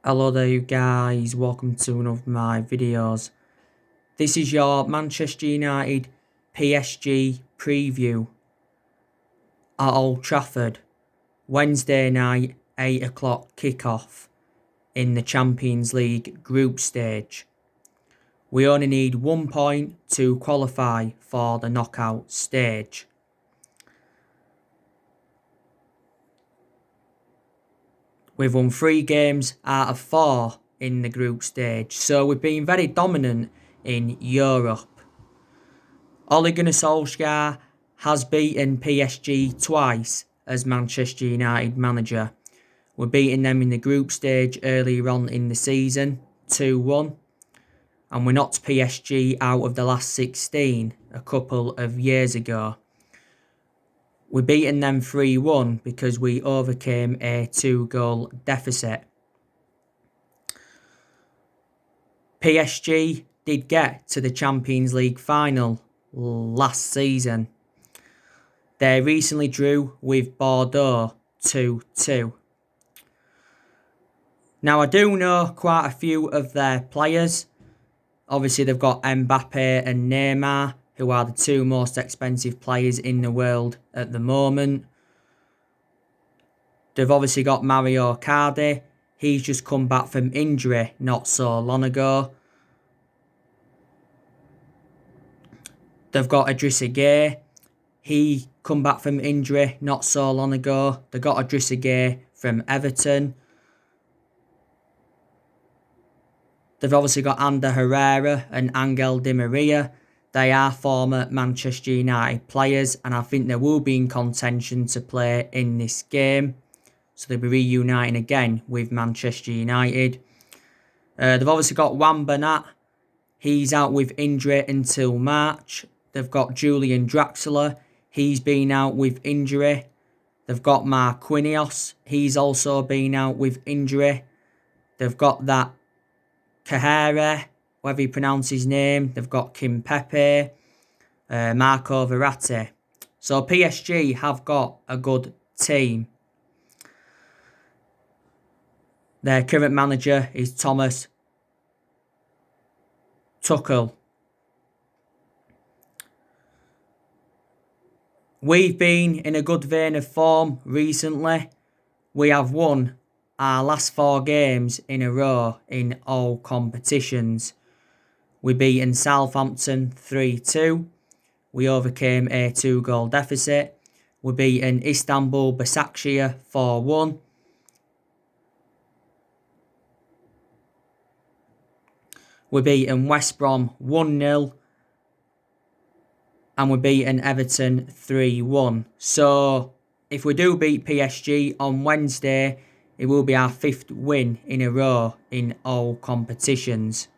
Hello there you guys, welcome to one of my videos. This is your Manchester United PSG preview at Old Trafford. Wednesday night, 8 o'clock kickoff in the Champions League group stage. We only need 1 point to qualify for the knockout stage. We've won 3 games out of 4 in the group stage, so we've been very dominant in Europe. Ole Gunnar Solskjaer has beaten PSG twice as Manchester United manager. We're beating them in the group stage earlier on in the season, 2-1. And we knocked PSG out of the last 16 a couple of years ago. We're beating them 3-1 because we overcame a 2-goal deficit. PSG did get to the Champions League final last season. They recently drew with Bordeaux 2-2. Now I do know quite a few of their players. Obviously they've got Mbappe and Neymar, who are the 2 most expensive players in the world at the moment. They've obviously got Mario Icardi. He's just come back from injury not so long ago. They've got Idrissa Gueye. He come back from injury not so long ago. They got Idrissa Gueye from Everton. They've obviously got Ander Herrera and Angel Di Maria. They are former Manchester United players, and I think they will be in contention to play in this game. So they'll be reuniting again with Manchester United. They've obviously got Juan Bernat. He's out with injury until March. They've got Julian Draxler. He's been out with injury. They've got Marquinhos. He's also been out with injury. They've got that Kahare, whatever you pronounce his name. They've got Kimpembe, Marco Verratti. So PSG have got a good team. Their current manager is Thomas Tuchel. We've been in a good vein of form recently. We have won our last 4 games in a row in all competitions. We beaten Southampton 3-2. We overcame a 2-goal deficit. We beaten Istanbul Başakşehir 4-1. We beaten West Brom 1-0. And we beaten Everton 3-1. So if we do beat PSG on Wednesday, it will be our 5th win in a row in all competitions.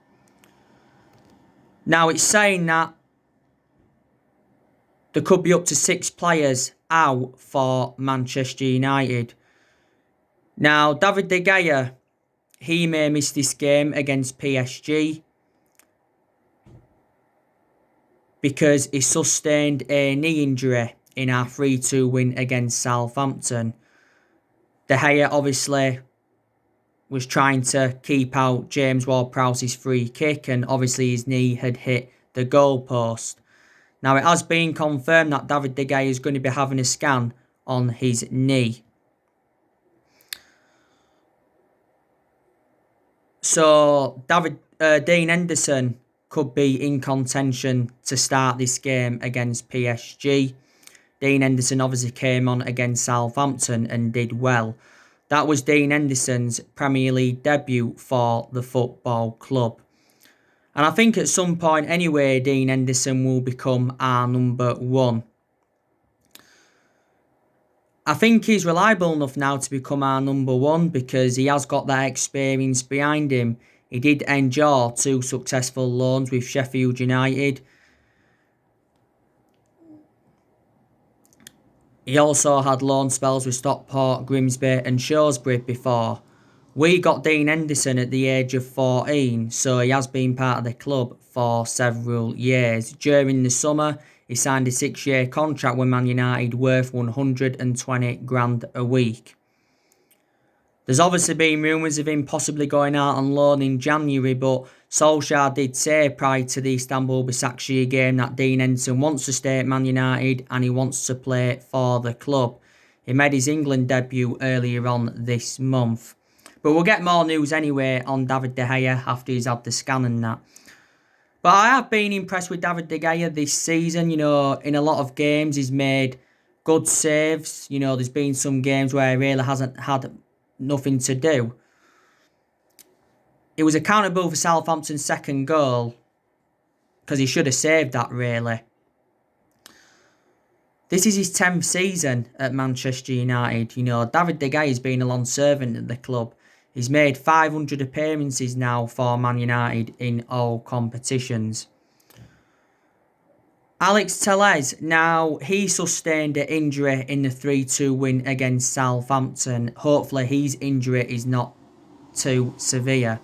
Now it's saying that there could be up to 6 players out for Manchester United. Now David De Gea, he may miss this game against PSG because he sustained a knee injury in our 3-2 win against Southampton. De Gea obviously was trying to keep out James Ward-Prowse's free kick, and obviously his knee had hit the goalpost. Now it has been confirmed that David De Gea is going to be having a scan on his knee. So Dean Henderson could be in contention to start this game against PSG. Dean Henderson obviously came on against Southampton and did well. That was Dean Henderson's Premier League debut for the football club. And I think at some point anyway, Dean Henderson will become our number 1. I think he's reliable enough now to become our number 1 because he has got that experience behind him. He did endure 2 successful loans with Sheffield United. He also had loan spells with Stockport, Grimsby and Shrewsbury before. We got Dean Henderson at the age of 14, so he has been part of the club for several years. During the summer, he signed a 6-year contract with Man United worth 120 grand a week. There's obviously been rumours of him possibly going out on loan in January, but Solskjaer did say prior to the Istanbul Başakşehir game that Dean Henderson wants to stay at Man United and he wants to play for the club. He made his England debut earlier on this month. But we'll get more news anyway on David De Gea after he's had the scan and that. But I have been impressed with David De Gea this season. In a lot of games he's made good saves. There's been some games where he really hasn't had nothing to do. He was accountable for Southampton's second goal because he should have saved that, really. This is his 10th season at Manchester United. David De Gea has been a long servant at the club. He's made 500 appearances now for Man United in all competitions. Alex Telles, now he sustained an injury in the 3-2 win against Southampton. Hopefully his injury is not too severe.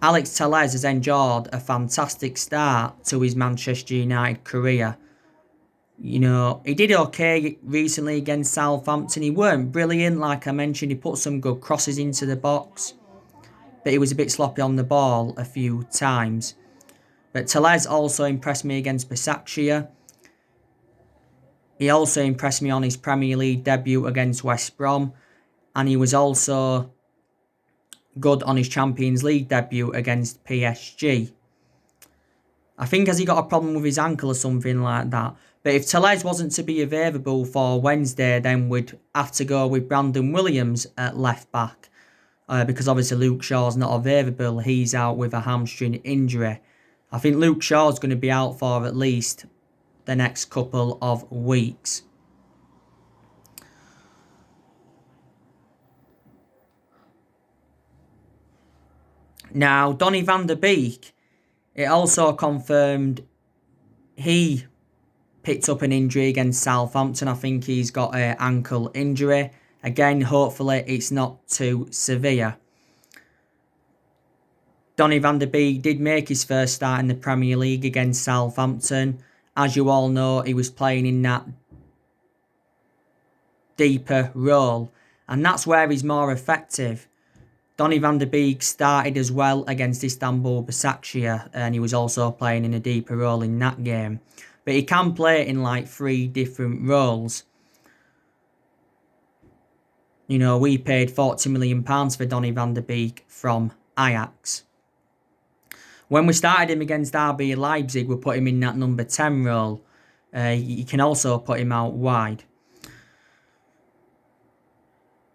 Alex Telles has enjoyed a fantastic start to his Manchester United career. He did okay recently against Southampton. He weren't brilliant, like I mentioned. He put some good crosses into the box, but he was a bit sloppy on the ball a few times. But Telles also impressed me against Başakşehir. He also impressed me on his Premier League debut against West Brom, and he was also good on his Champions League debut against PSG. I think has he got a problem with his ankle or something like that. But if Telles wasn't to be available for Wednesday, then we'd have to go with Brandon Williams at left back. Because obviously Luke Shaw's not available. He's out with a hamstring injury. I think Luke Shaw's going to be out for at least the next couple of weeks. Now, Donny van der Beek, it also confirmed he picked up an injury against Southampton. I think he's got an ankle injury. Again, hopefully it's not too severe. Donny van der Beek did make his first start in the Premier League against Southampton. As you all know, he was playing in that deeper role, and that's where he's more effective. Donny van der Beek started as well against Istanbul Başakşehir, and he was also playing in a deeper role in that game. But he can play in like 3 different roles. We paid £40 million for Donny van der Beek from Ajax. When we started him against RB Leipzig, we put him in that number 10 role. You can also put him out wide.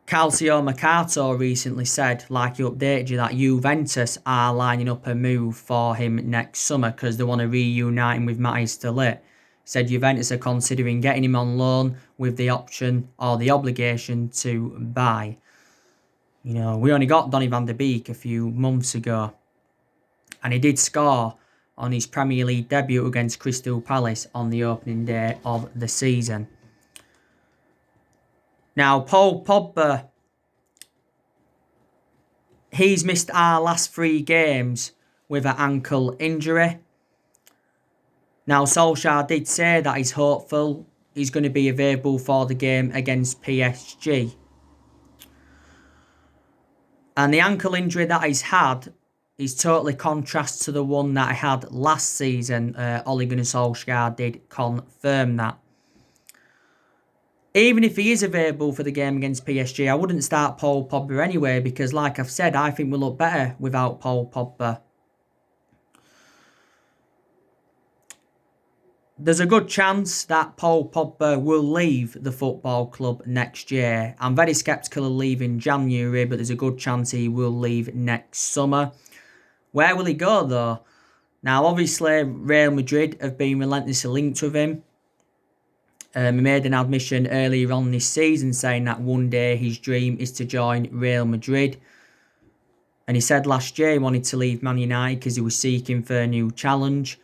Calcio Mercato recently said, like he updated you, that Juventus are lining up a move for him next summer because they want to reunite him with Matthijs de Ligt. Said Juventus are considering getting him on loan with the option or the obligation to buy. We only got Donny van der Beek a few months ago, and he did score on his Premier League debut against Crystal Palace on the opening day of the season. Now, Paul Pogba, he's missed our last 3 games with an ankle injury. Now, Solskjaer did say that he's hopeful he's going to be available for the game against PSG. And the ankle injury that he's had is totally contrast to the one that he had last season. Ole Gunnar Solskjaer did confirm that. Even if he is available for the game against PSG, I wouldn't start Paul Pogba anyway because, like I've said, I think we'll look better without Paul Pogba. There's a good chance that Paul Pogba will leave the football club next year. I'm very sceptical of leaving January, but there's a good chance he will leave next summer. Where will he go, though? Now, obviously, Real Madrid have been relentlessly linked with him. He made an admission earlier on this season saying that one day his dream is to join Real Madrid. And he said last year he wanted to leave Man United because he was seeking for a new challenge.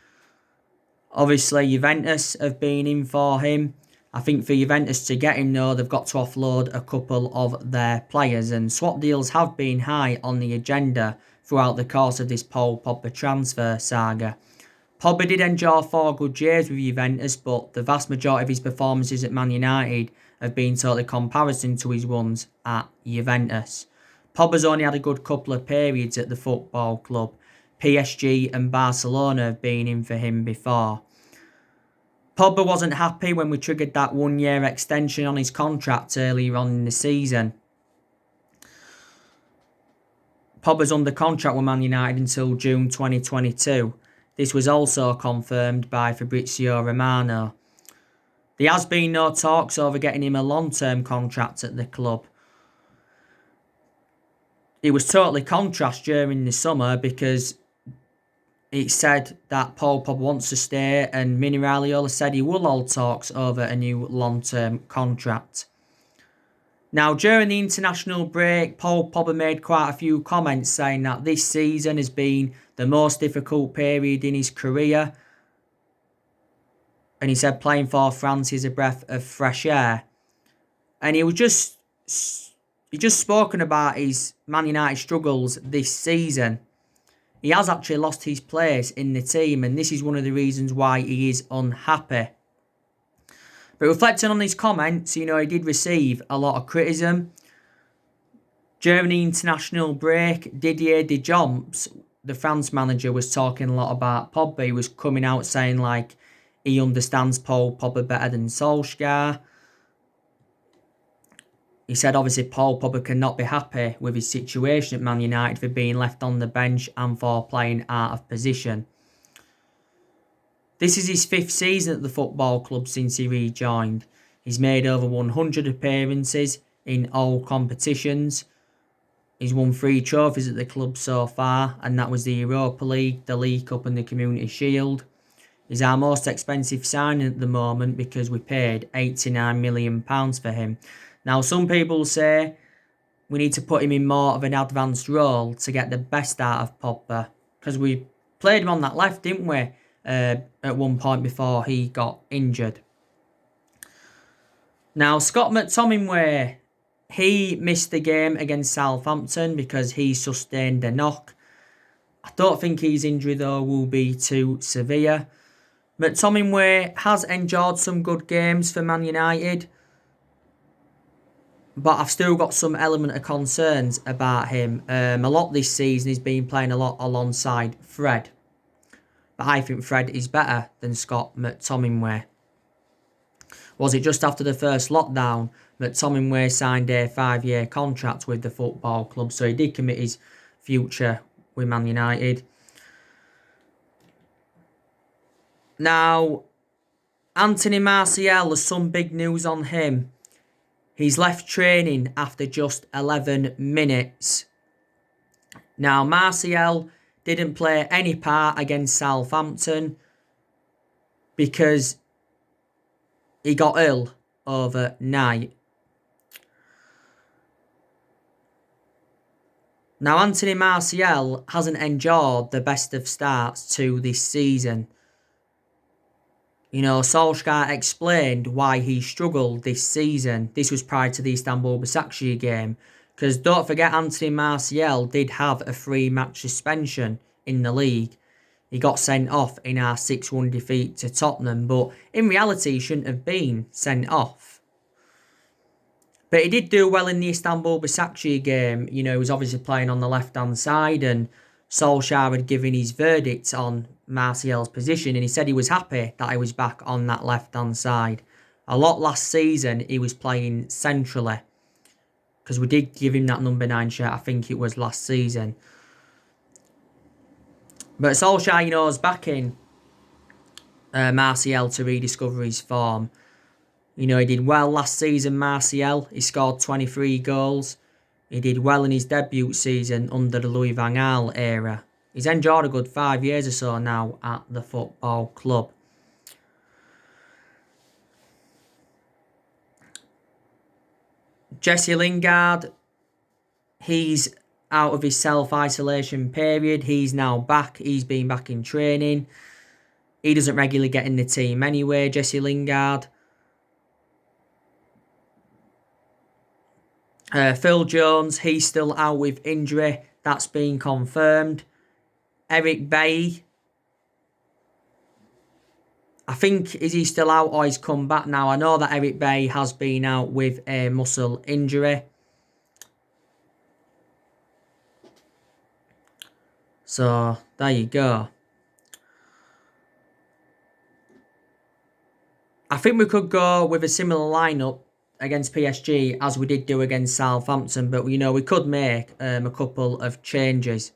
Obviously, Juventus have been in for him. I think for Juventus to get him, though, they've got to offload a couple of their players. And swap deals have been high on the agenda throughout the course of this Paul Pogba transfer saga. Pogba did enjoy 4 good years with Juventus, but the vast majority of his performances at Man United have been totally comparison to his ones at Juventus. Pogba's only had a good couple of periods at the football club. PSG and Barcelona have been in for him before. Pogba wasn't happy when we triggered that 1 year extension on his contract earlier on in the season. Pogba's under contract with Man United until June 2022. This was also confirmed by Fabrizio Romano. There has been no talks over getting him a long-term contract at the club. It was totally contrast during the summer because it said that Paul Pogba wants to stay and Mino Raiola said he will hold talks over a new long-term contract. Now, during the international break, Paul Pogba made quite a few comments saying that this season has been the most difficult period in his career. And he said playing for France is a breath of fresh air. And he just spoken about his Man United struggles this season. He has actually lost his place in the team, and this is one of the reasons why he is unhappy. But reflecting on his comments, he did receive a lot of criticism. During the international break, Didier Deschamps, the France manager, was talking a lot about Pogba. He was coming out saying like he understands Paul Pogba better than Solskjaer. He said obviously Paul Pogba cannot be happy with his situation at Man United for being left on the bench and for playing out of position. This is his 5th season at the football club since he rejoined. He's made over 100 appearances in all competitions. He's won 3 trophies at the club so far, and that was the Europa League, the League Cup and the Community Shield. He's our most expensive signing at the moment because we paid £89 million for him. Now, some people say we need to put him in more of an advanced role to get the best out of Pogba, because we played him on that left, didn't we, at one point before he got injured. Now, Scott McTominay, he missed the game against Southampton because he sustained a knock. I don't think his injury, though, will be too severe. McTominay has enjoyed some good games for Man United, but I've still got some element of concerns about him. A lot this season he's been playing a lot alongside Fred. But I think Fred is better than Scott McTominay. Was it just after the first lockdown, McTominay signed a 5-year contract with the football club, so he did commit his future with Man United. Now, Anthony Martial, there's some big news on him. He's left training after just 11 minutes. Now, Martial didn't play any part against Southampton because he got ill overnight. Now, Anthony Martial hasn't enjoyed the best of starts to this season. Solskjaer explained why he struggled this season. This was prior to the Istanbul Başakşehir game. Because don't forget, Anthony Martial did have a 3-match suspension in the league. He got sent off in our 6-1 defeat to Tottenham. But in reality, he shouldn't have been sent off. But he did do well in the Istanbul Başakşehir game. He was obviously playing on the left-hand side. And Solskjaer had given his verdict on Martial's position, and he said he was happy that he was back on that left-hand side. A lot last season he was playing centrally, because we did give him that number 9 shirt, I think it was last season. But Solskjaer, is backing Martial to rediscover his form. He did well last season, Martial. He scored 23 goals. He did well in his debut season under the Louis van Gaal era. He's enjoyed a good 5 years or so now at the football club. Jesse Lingard, he's out of his self-isolation period. He's now back. He's been back in training. He doesn't regularly get in the team anyway, Jesse Lingard. Phil Jones, he's still out with injury. That's been confirmed. Eric Bailly, I think, is he still out or he's come back now? I know that Eric Bailly has been out with a muscle injury. So, there you go. I think we could go with a similar lineup against PSG as we did do against Southampton, but we could make a couple of changes,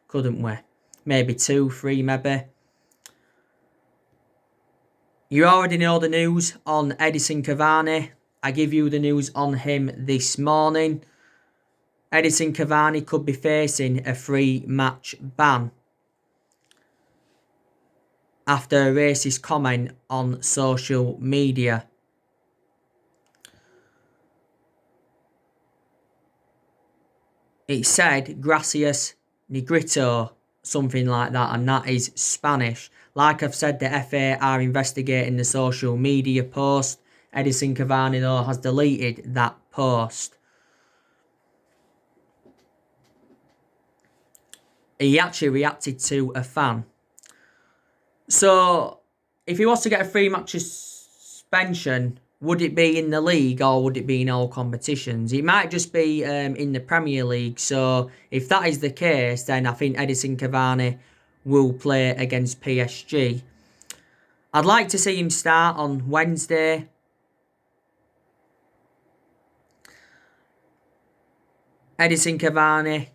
couldn't we? Maybe 2, 3 maybe. You already know the news on Edinson Cavani. I give you the news on him this morning. Edinson Cavani could be facing a 3-match ban after a racist comment on social media. It said Gracias Negrito, something like that, and that is Spanish. Like I've said, the FA are investigating the social media post. Edinson Cavani, though, has deleted that post. He actually reacted to a fan. So, if he was to get a 3-match suspension, would it be in the league or would it be in all competitions? It might just be in the Premier League. So, if that is the case, then I think Edinson Cavani will play against PSG. I'd like to see him start on Wednesday. Edinson Cavani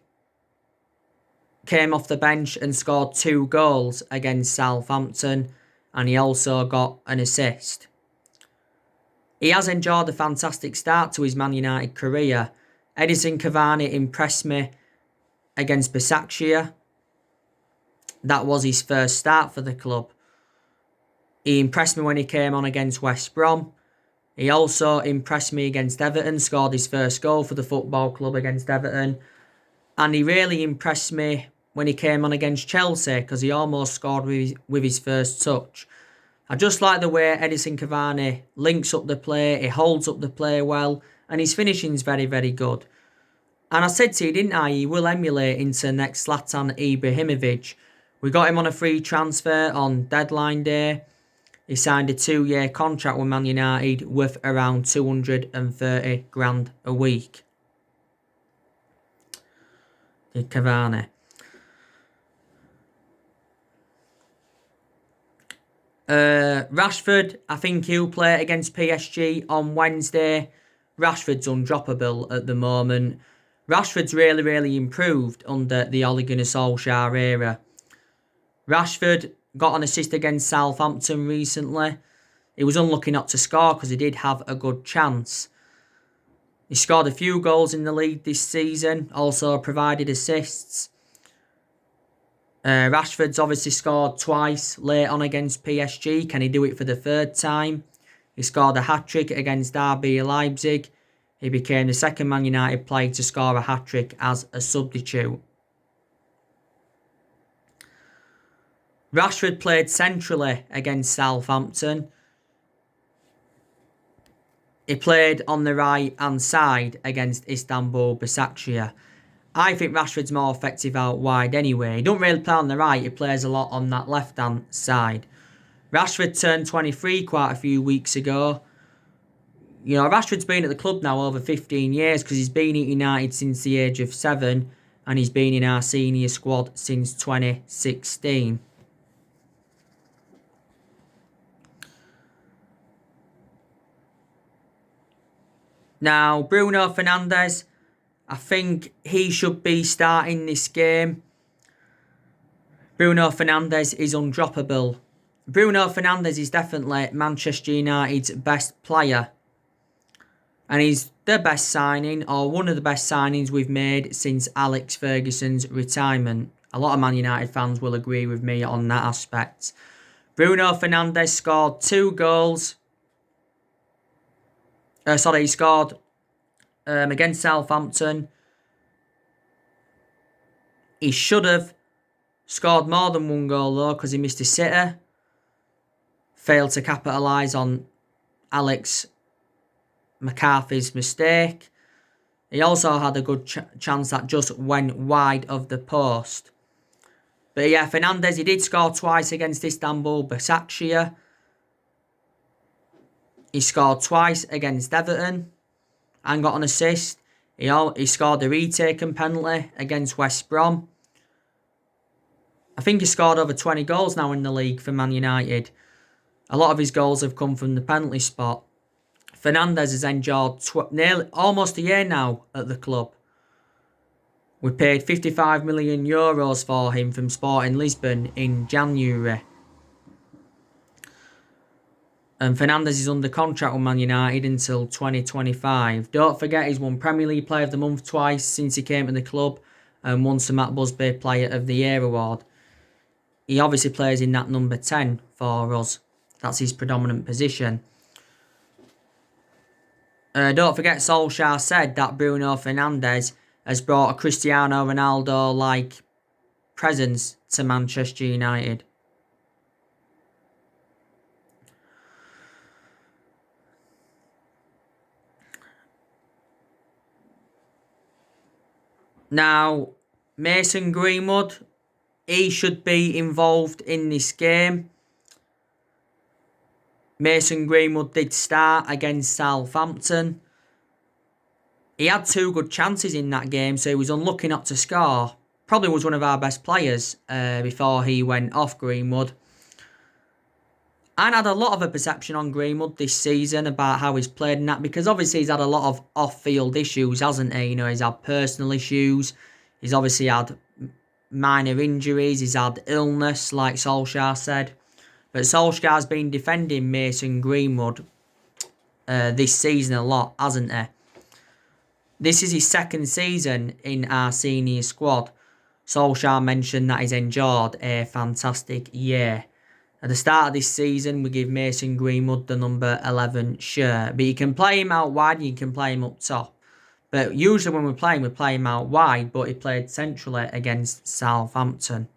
came off the bench and scored 2 goals against Southampton, and he also got an assist. He has enjoyed a fantastic start to his Man United career. Edinson Cavani impressed me against Besiktas. That was his first start for the club. He impressed me when he came on against West Brom. He also impressed me against Everton, scored his first goal for the football club against Everton. And he really impressed me when he came on against Chelsea, because he almost scored with his first touch. I just like the way Edinson Cavani links up the play, he holds up the play well, and his finishing's very, very good. And I said to you, didn't I, he will emulate into next Zlatan Ibrahimovic. We got him on a free transfer on deadline day. He signed a 2-year contract with Man United worth around 230 grand a week. Did Cavani. Rashford, I think he'll play against PSG on Wednesday. Rashford's undroppable at the moment. Rashford's really, really improved under the Ole Gunnar Solskjaer era. Rashford got an assist against Southampton recently. He was unlucky not to score because he did have a good chance. He scored a few goals in the league this season, also provided assists. Rashford's obviously scored twice late on against PSG. Can he do it for the 3rd time? He scored a hat-trick against RB Leipzig. He became the second Man United player to score a hat-trick as a substitute. Rashford played centrally against Southampton. He played on the right-hand side against Istanbul Basaksehir. I think Rashford's more effective out wide anyway. He don't really play on the right, he plays a lot on that left-hand side. Rashford turned 23 quite a few weeks ago. Rashford's been at the club now over 15 years because he's been at United since the age of 7 and he's been in our senior squad since 2016. Now, Bruno Fernandes, I think he should be starting this game. Bruno Fernandes is undroppable. Bruno Fernandes is definitely Manchester United's best player. And he's the best signing, or one of the best signings we've made since Alex Ferguson's retirement. A lot of Man United fans will agree with me on that aspect. Bruno Fernandes scored 2 goals. He scored against Southampton. He should have scored more than 1 goal though because he missed a sitter. Failed to capitalise on Alex McCarthy's mistake. He also had a good chance that just went wide of the post. But yeah, Fernandes, he did score twice against Istanbul Basaksehir. He scored twice against Everton and got an assist. He scored a retaken penalty against West Brom. I think he scored over 20 goals now in the league for Man United. A lot of his goals have come from the penalty spot. Fernandes has endured nearly almost a year now at the club. We paid €55 million for him from Sporting Lisbon in January. And Fernandes is under contract with Man United until 2025. Don't forget he's won Premier League Player of the Month twice since he came to the club and won the Matt Busby Player of the Year award. He obviously plays in that number 10 for us. That's his predominant position. Don't forget Solskjaer said that Bruno Fernandes has brought a Cristiano Ronaldo-like presence to Manchester United. Now, Mason Greenwood, he should be involved in this game. Mason Greenwood did start against Southampton. He had 2 good chances in that game, so he was unlucky not to score. Probably was one of our best players before he went off, Greenwood. I had a lot of a perception on Greenwood this season about how he's played and that, because obviously he's had a lot of off-field issues, hasn't he? You know, he's had personal issues. He's obviously had minor injuries. He's had illness, like Solskjaer said. But Solskjaer's been defending Mason Greenwood this season a lot, hasn't he? This is his 2nd season in our senior squad. Solskjaer mentioned that he's enjoyed a fantastic year. At the start of this season, we give Mason Greenwood the number 11 shirt. But you can play him out wide, you can play him up top. But usually when we play him out wide, but he played centrally against Southampton.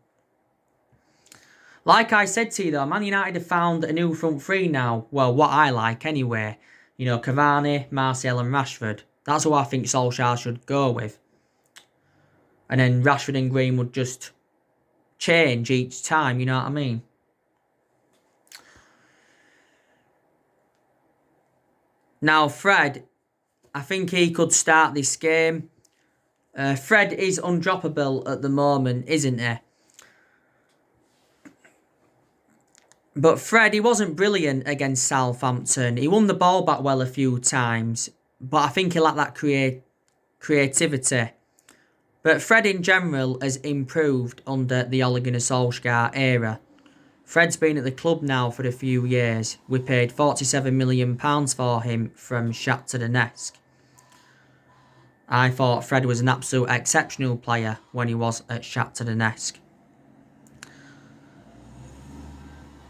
Like I said to you though, Man United have found a new front three now. Well, what I like anyway. You know, Cavani, Martial and Rashford. That's who I think Solskjaer should go with. And then Rashford and Greenwood just change each time, you know what I mean? Now, Fred, I think he could start this game. Fred is undroppable at the moment, isn't he? But Fred, he wasn't brilliant against Southampton. He won the ball back well a few times. But I think he lacked that creativity. But Fred in general has improved under the Ole Gunnar Solskjaer era. Fred's been at the club now for a few years. We paid £47 million for him from Shakhtar Donetsk. I thought Fred was an absolute exceptional player when he was at Shakhtar Donetsk.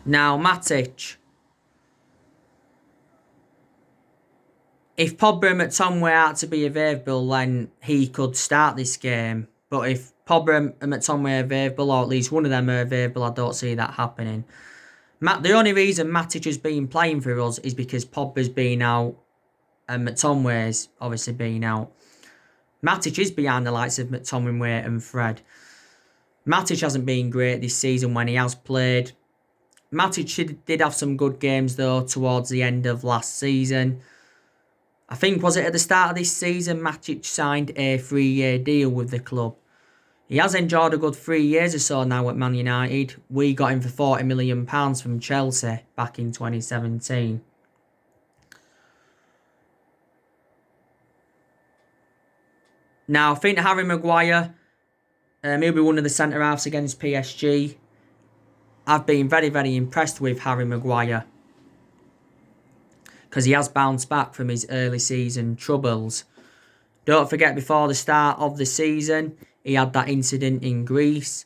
Now, Matic. If Pogba and McTominay are to be available, then he could start this game. But if Pogba and McTominay are available, or at least one of them are available, I don't see that happening. The only reason Matic has been playing for us is because Pogba's been out and McTominay's obviously been out. Matic is behind the likes of McTominay and Fred. Matic hasn't been great this season when he has played. Matic did have some good games though towards the end of last season. I think, was it at the start of this season, Matic signed a 3-year deal with the club. He has enjoyed a good 3 years or so now at Man United. We got him for £40 million from Chelsea back in 2017. Now, I think Harry Maguire, he'll be one of the centre-halves against PSG. I've been very, very impressed with Harry Maguire, because he has bounced back from his early season troubles. Don't forget, before the start of the season, he had that incident in Greece.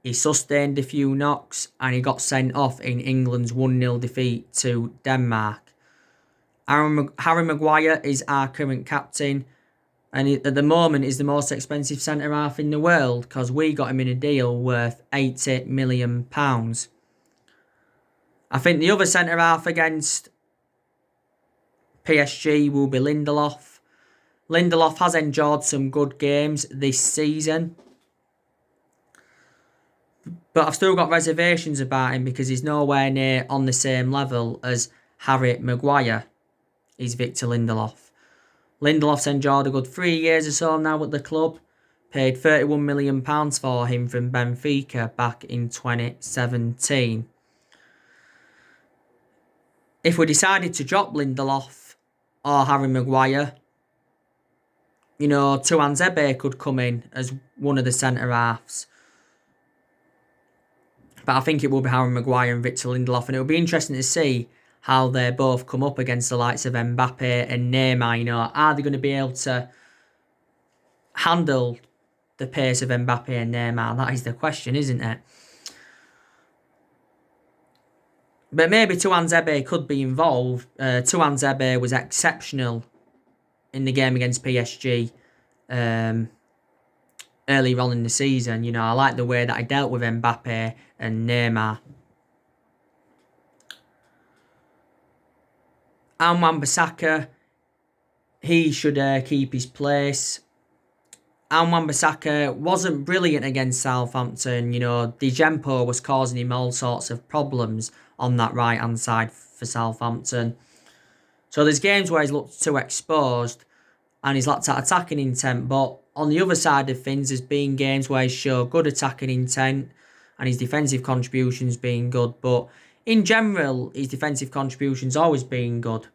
He sustained a few knocks and he got sent off in England's 1-0 defeat to Denmark. Harry Maguire is our current captain, and at the moment is the most expensive centre-half in the world, because we got him in a deal worth £80 million. I think the other centre-half against PSG will be Lindelof. Lindelof has enjoyed some good games this season, but I've still got reservations about him because he's nowhere near on the same level as Harry Maguire is Victor Lindelof. Lindelof's enjoyed a good 3 years or so now at the club, paid £31 million for him from Benfica back in 2017. If we decided to drop Lindelof or Harry Maguire, Tuanzebe could come in as one of the centre-halves. But I think it will be Harry Maguire and Victor Lindelof, and it'll be interesting to see how they both come up against the likes of Mbappe and Neymar. Are they going to be able to handle the pace of Mbappe and Neymar? That is the question, isn't it? But maybe Tuanzebe could be involved. Tuanzebe was exceptional in the game against PSG early on in the season. I like the way that I dealt with Mbappe and Neymar. And Wan-Bissaka, he should keep his place. And Wan-Bissaka wasn't brilliant against Southampton. Djempo was causing him all sorts of problems on that right-hand side for Southampton. So there's games where he's looked too exposed and he's lacked that attacking intent. But on the other side of things, there's been games where he's shown good attacking intent and his defensive contributions being good. But in general, his defensive contributions always been good.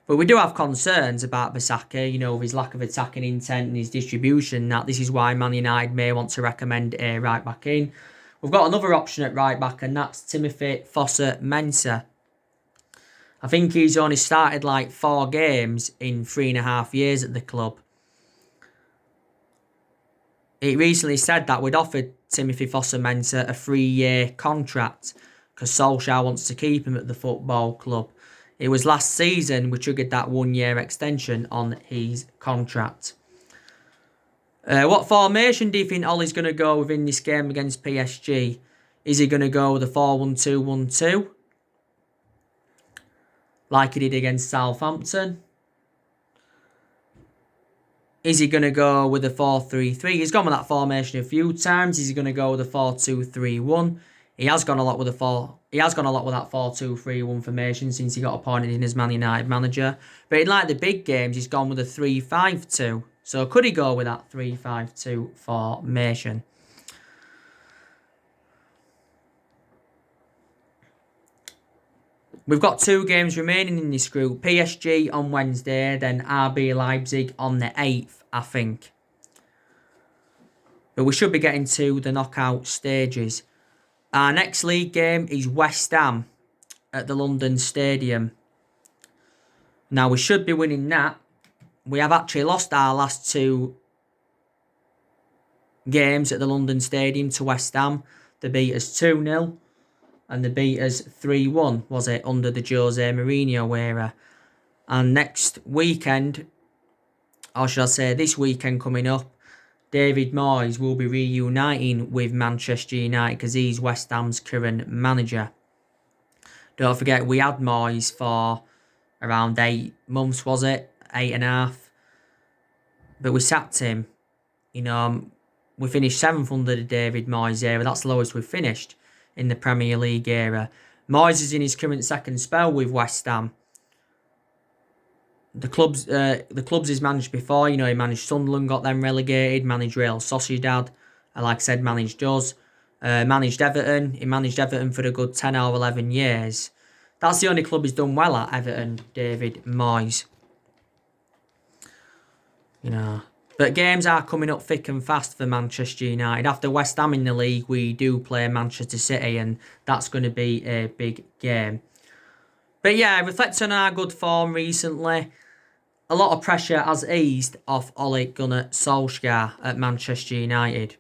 But we do have concerns about Bissaka, with his lack of attacking intent and his distribution. That this is why Man United may want to recommend a right back in. We've got another option at right back, and that's Timothy Fosu-Mensah. I think he's only started 4 games in 3.5 years at the club. It recently said that we'd offered Timothy Fosu-Mensah a 3-year contract because Solskjaer wants to keep him at the football club. It was last season we triggered that 1-year extension on his contract. What formation do you think Ollie's going to go with in this game against PSG? Is he going to go with a 4-1-2-1-2? Like he did against Southampton? Is he going to go with a 4-3-3? He's gone with that formation a few times. Is he going to go with a 4-2-3-1? He has gone a lot with that 4-2-3-1 formation since he got appointed in as Man United manager. But in the big games, he's gone with a 3-5-2. So could he go with that 3-5-2 formation? We've got 2 games remaining in this group. PSG on Wednesday, then RB Leipzig on the 8th, I think. But we should be getting to the knockout stages. Our next league game is West Ham at the London Stadium. Now, we should be winning that. We have actually lost our last 2 games at the London Stadium to West Ham. They beat us 2-0 and they beat us 3-1, was it, under the Jose Mourinho era. And next weekend, or should I say this weekend coming up, David Moyes will be reuniting with Manchester United because he's West Ham's current manager. Don't forget, we had Moyes for around 8 months, was it? 8.5. But we sacked him. We finished 7th under the David Moyes era. That's the lowest we've finished in the Premier League era. Moyes is in his current second spell with West Ham. The clubs he's managed before, he managed Sunderland, got them relegated, managed Real Sociedad, like I said, managed us, managed Everton. He managed Everton for a good 10 or 11 years. That's the only club he's done well at, Everton, David Moyes. But games are coming up thick and fast for Manchester United. After West Ham in the league, we do play Manchester City, and that's going to be a big game. But yeah, reflecting on our good form recently, a lot of pressure has eased off Ole Gunnar Solskjaer at Manchester United.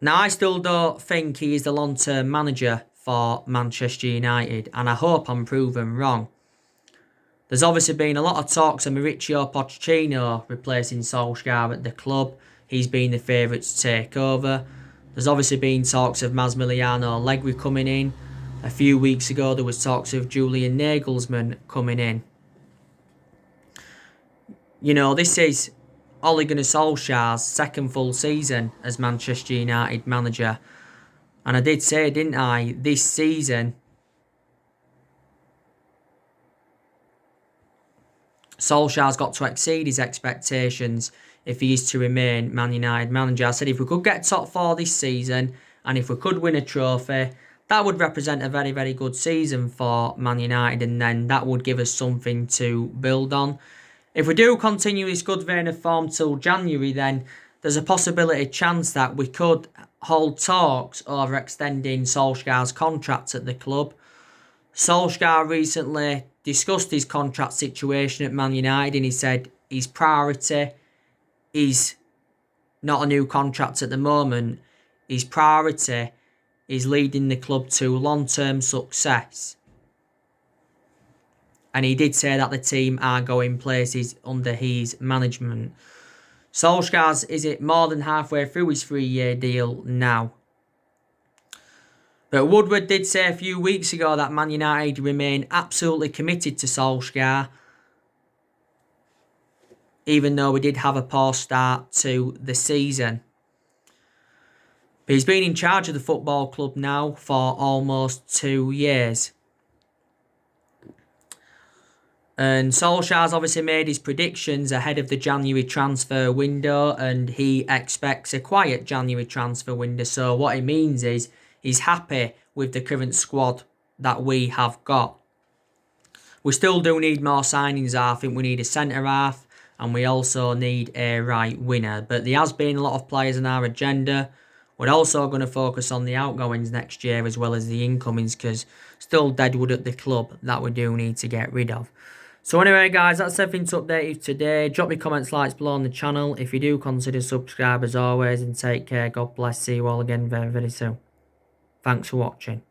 Now, I still don't think he is the long-term manager for Manchester United, and I hope I'm proven wrong. There's obviously been a lot of talks of Mauricio Pochettino replacing Solskjaer at the club. He's been the favourite to take over. There's obviously been talks of Massimiliano Allegri coming in. A few weeks ago, there was talks of Julian Nagelsmann coming in. This is Ole Gunnar Solskjaer's second full season as Manchester United manager. And I did say, didn't I, this season Solskjaer's got to exceed his expectations if he is to remain Man United manager. I said if we could get top 4 this season and if we could win a trophy, that would represent a very, very good season for Man United, and then that would give us something to build on. If we do continue this good vein of form till January, then there's a possibility chance that we could hold talks over extending Solskjaer's contract at the club. Solskjaer recently discussed his contract situation at Man United, and he said his priority is not a new contract at the moment. His priority is leading the club to long-term success. And he did say that the team are going places under his management. Solskjaer's is it more than halfway through his 3-year deal now. But Woodward did say a few weeks ago that Man United remain absolutely committed to Solskjaer, even though we did have a poor start to the season. But he's been in charge of the football club now for almost 2 years. And Solskjaer's obviously made his predictions ahead of the January transfer window, and he expects a quiet January transfer window. So what it means is he's happy with the current squad that we have got. We still do need more signings. I think we need a centre-half and we also need a right winger. But there has been a lot of players on our agenda. We're also going to focus on the outgoings next year as well as the incomings, because still deadwood at the club that we do need to get rid of. So anyway guys, that's everything to update you today. Drop your comments, likes below on the channel. If you do, consider subscribe as always, and take care. God bless. See you all again very, very soon. Thanks for watching.